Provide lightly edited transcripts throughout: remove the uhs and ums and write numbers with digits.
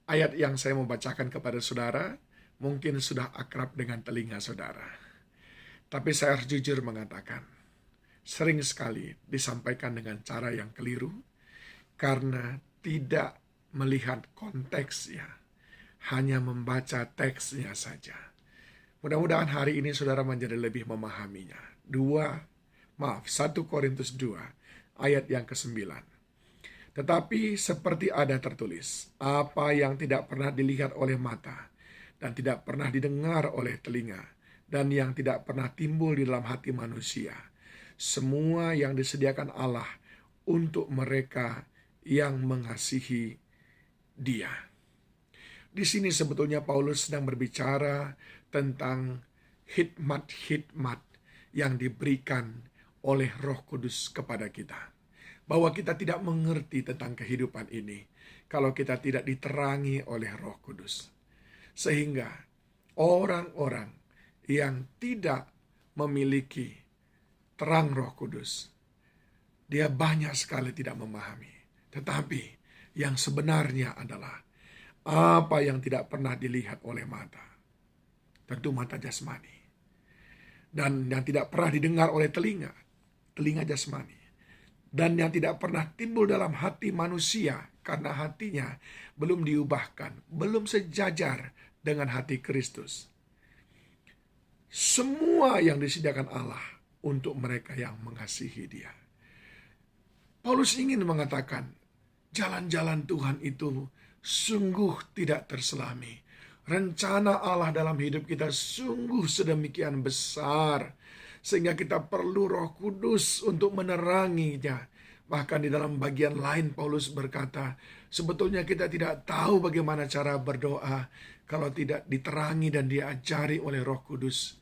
Ayat yang saya mau bacakan kepada saudara mungkin sudah akrab dengan telinga saudara. Tapi saya harus jujur mengatakan, sering sekali disampaikan dengan cara yang keliru karena tidak melihat konteksnya, hanya membaca teksnya saja. Mudah-mudahan hari ini saudara menjadi lebih memahaminya. 1 Korintus 2 ayat yang ke-9. Tetapi seperti ada tertulis, apa yang tidak pernah dilihat oleh mata, dan tidak pernah didengar oleh telinga, dan yang tidak pernah timbul di dalam hati manusia, semua yang disediakan Allah untuk mereka yang mengasihi Dia. Di sini sebetulnya Paulus sedang berbicara tentang hikmat-hikmat yang diberikan oleh Roh Kudus kepada kita. Bahwa kita tidak mengerti tentang kehidupan ini kalau kita tidak diterangi oleh Roh Kudus. Sehingga orang-orang yang tidak memiliki terang Roh Kudus, dia banyak sekali tidak memahami. Tetapi yang sebenarnya adalah apa yang tidak pernah dilihat oleh mata. Tentu mata jasmani. Dan yang tidak pernah didengar oleh telinga, telinga jasmani. Dan yang tidak pernah timbul dalam hati manusia karena hatinya belum diubahkan, belum sejajar dengan hati Kristus. Semua yang disediakan Allah untuk mereka yang mengasihi Dia. Paulus ingin mengatakan, jalan-jalan Tuhan itu sungguh tidak terselami. Rencana Allah dalam hidup kita sungguh sedemikian besar, sehingga kita perlu Roh Kudus untuk meneranginya. Bahkan di dalam bagian lain Paulus berkata, sebetulnya kita tidak tahu bagaimana cara berdoa kalau tidak diterangi dan diajari oleh Roh Kudus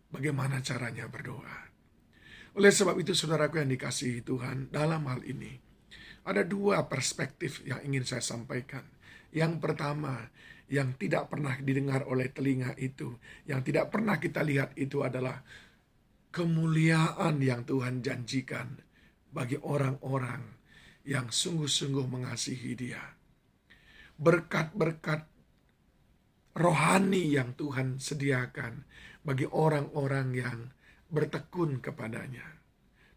bagaimana caranya berdoa. Oleh sebab itu saudaraku yang dikasihi Tuhan, dalam hal ini ada dua perspektif yang ingin saya sampaikan. Yang pertama, yang tidak pernah didengar oleh telinga itu, yang tidak pernah kita lihat itu adalah kemuliaan yang Tuhan janjikan bagi orang-orang yang sungguh-sungguh mengasihi Dia. Berkat-berkat rohani yang Tuhan sediakan bagi orang-orang yang bertekun kepadanya.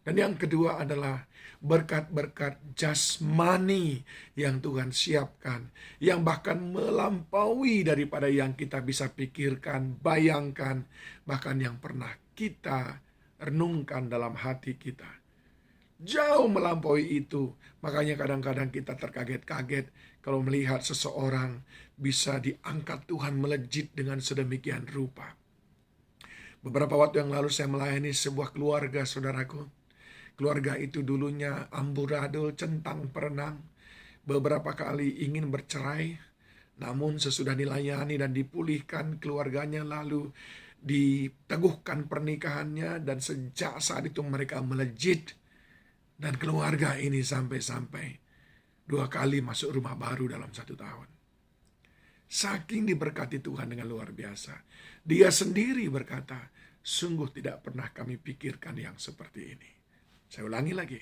Dan yang kedua adalah berkat-berkat jasmani yang Tuhan siapkan, yang bahkan melampaui daripada yang kita bisa pikirkan, bayangkan, bahkan yang pernah kita renungkan dalam hati kita. Jauh melampaui itu, makanya kadang-kadang kita terkaget-kaget kalau melihat seseorang bisa diangkat Tuhan melejit dengan sedemikian rupa. Beberapa waktu yang lalu saya melayani sebuah keluarga, saudaraku. Keluarga itu dulunya amburadul, centang perenang. Beberapa kali ingin bercerai, namun sesudah dilayani dan dipulihkan keluarganya, lalu diteguhkan pernikahannya, dan sejak saat itu mereka melejit. Dan keluarga ini sampai-sampai 2 kali masuk rumah baru dalam 1 tahun. Saking diberkati Tuhan dengan luar biasa. Dia sendiri berkata, sungguh tidak pernah kami pikirkan yang seperti ini. Saya ulangi lagi.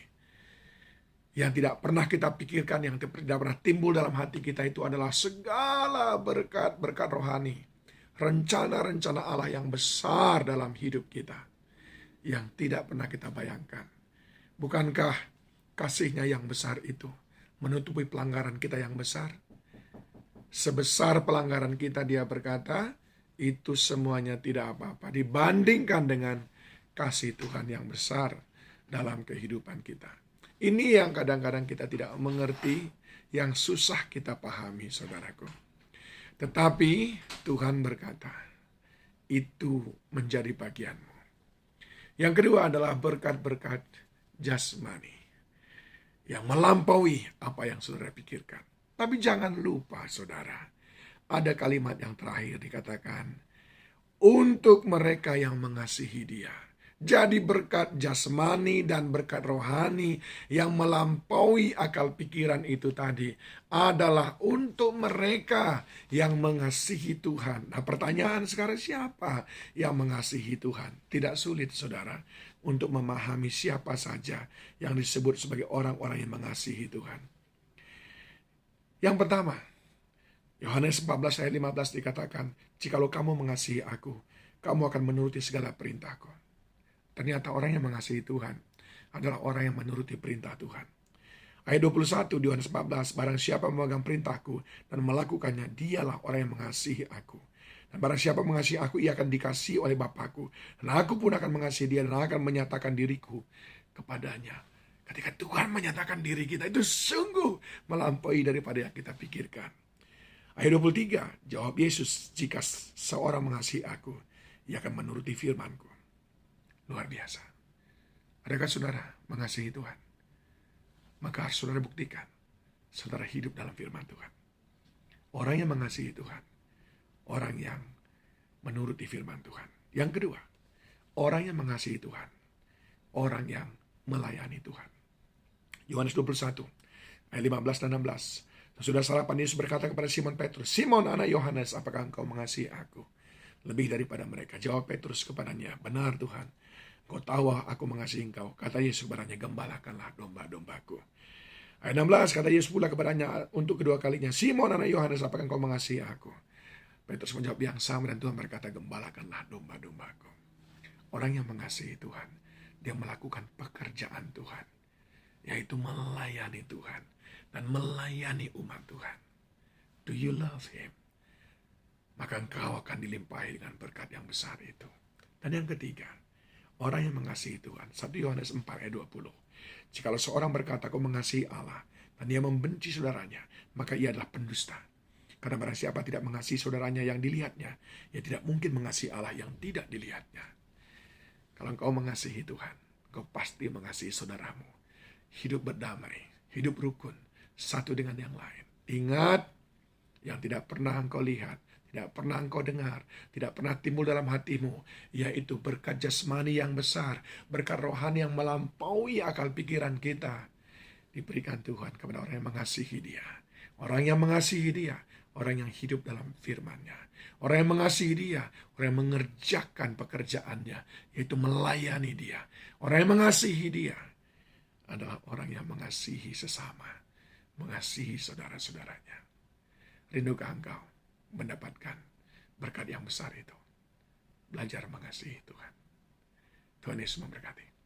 Yang tidak pernah kita pikirkan, yang tidak pernah timbul dalam hati kita itu adalah segala berkat-berkat rohani. Rencana-rencana Allah yang besar dalam hidup kita. Yang tidak pernah kita bayangkan. Bukankah kasih-Nya yang besar itu menutupi pelanggaran kita yang besar? Sebesar pelanggaran kita, Dia berkata, itu semuanya tidak apa-apa dibandingkan dengan kasih Tuhan yang besar dalam kehidupan kita. Ini yang kadang-kadang kita tidak mengerti, yang susah kita pahami, saudaraku. Tetapi Tuhan berkata, itu menjadi bagianmu. Yang kedua adalah berkat-berkat jasmani yang melampaui apa yang saudara pikirkan. Tapi jangan lupa, saudara, ada kalimat yang terakhir dikatakan, untuk mereka yang mengasihi Dia. Jadi berkat jasmani dan berkat rohani yang melampaui akal pikiran itu tadi adalah untuk mereka yang mengasihi Tuhan. Nah, pertanyaan sekarang, siapa yang mengasihi Tuhan? Tidak sulit, saudara, untuk memahami siapa saja yang disebut sebagai orang-orang yang mengasihi Tuhan. Yang pertama, Yohanes 14 ayat 15 dikatakan, "Jikalau kamu mengasihi aku, kamu akan menuruti segala perintahku." Ternyata orang yang mengasihi Tuhan adalah orang yang menuruti perintah Tuhan. Ayat 21 di Yohanes 14, "Barang siapa memegang perintahku dan melakukannya, dialah orang yang mengasihi aku. Dan barang siapa mengasihi aku, ia akan dikasihi oleh Bapakku. Dan aku pun akan mengasihi dia dan akan menyatakan diriku kepadanya." Ketika Tuhan menyatakan diri kita, itu sungguh melampaui daripada yang kita pikirkan. Ayat 23, jawab Yesus, "Jika seorang mengasihi aku, ia akan menuruti firman-Ku." Luar biasa. Adakah saudara mengasihi Tuhan? Maka harus saudara buktikan, saudara hidup dalam firman Tuhan. Orang yang mengasihi Tuhan, orang yang menuruti firman Tuhan. Yang kedua, orang yang mengasihi Tuhan, orang yang melayani Tuhan. Yohanes 21, ayat 15 dan 16. Sudah sarapan Yesus berkata kepada Simon Petrus, "Simon anak Yohanes, apakah engkau mengasihi aku lebih daripada mereka?" Jawab Petrus kepadanya, "Benar Tuhan, Engkau tahu aku mengasihi engkau." Kata Yesus kepadanya, "Gembalakanlah domba-dombaku." Ayat 16, kata Yesus pula kepadanya untuk kedua kalinya, "Simon anak Yohanes, apakah engkau mengasihi aku?" Petrus menjawab yang sama dan Tuhan berkata, "Gembalakanlah domba-dombaku." Orang yang mengasihi Tuhan, dia melakukan pekerjaan Tuhan, yaitu melayani Tuhan dan melayani umat Tuhan. Do you love Him? Maka engkau akan dilimpahi dengan berkat yang besar itu. Dan yang ketiga, orang yang mengasihi Tuhan. 1 Yohanes 4 ayat 20. "Jikalau seorang berkata, aku mengasihi Allah, dan ia membenci saudaranya, maka ia adalah pendusta. Karena barang siapa tidak mengasihi saudaranya yang dilihatnya, ia tidak mungkin mengasihi Allah yang tidak dilihatnya." Kalau engkau mengasihi Tuhan, engkau pasti mengasihi saudaramu. Hidup berdamai, hidup rukun, satu dengan yang lain. Ingat, yang tidak pernah engkau lihat, tidak pernah engkau dengar, tidak pernah timbul dalam hatimu, yaitu berkat jasmani yang besar, berkat rohani yang melampaui akal pikiran kita, diberikan Tuhan kepada orang yang mengasihi Dia. Orang yang mengasihi Dia, orang yang hidup dalam firman-Nya. Orang yang mengasihi Dia, orang yang mengerjakan pekerjaannya, yaitu melayani Dia. Orang yang mengasihi Dia adalah orang yang mengasihi sesama, mengasihi saudara-saudaranya. Rindukah engkau mendapatkan berkat yang besar itu? Belajar mengasihi Tuhan. Tuhan Yesus memberkati.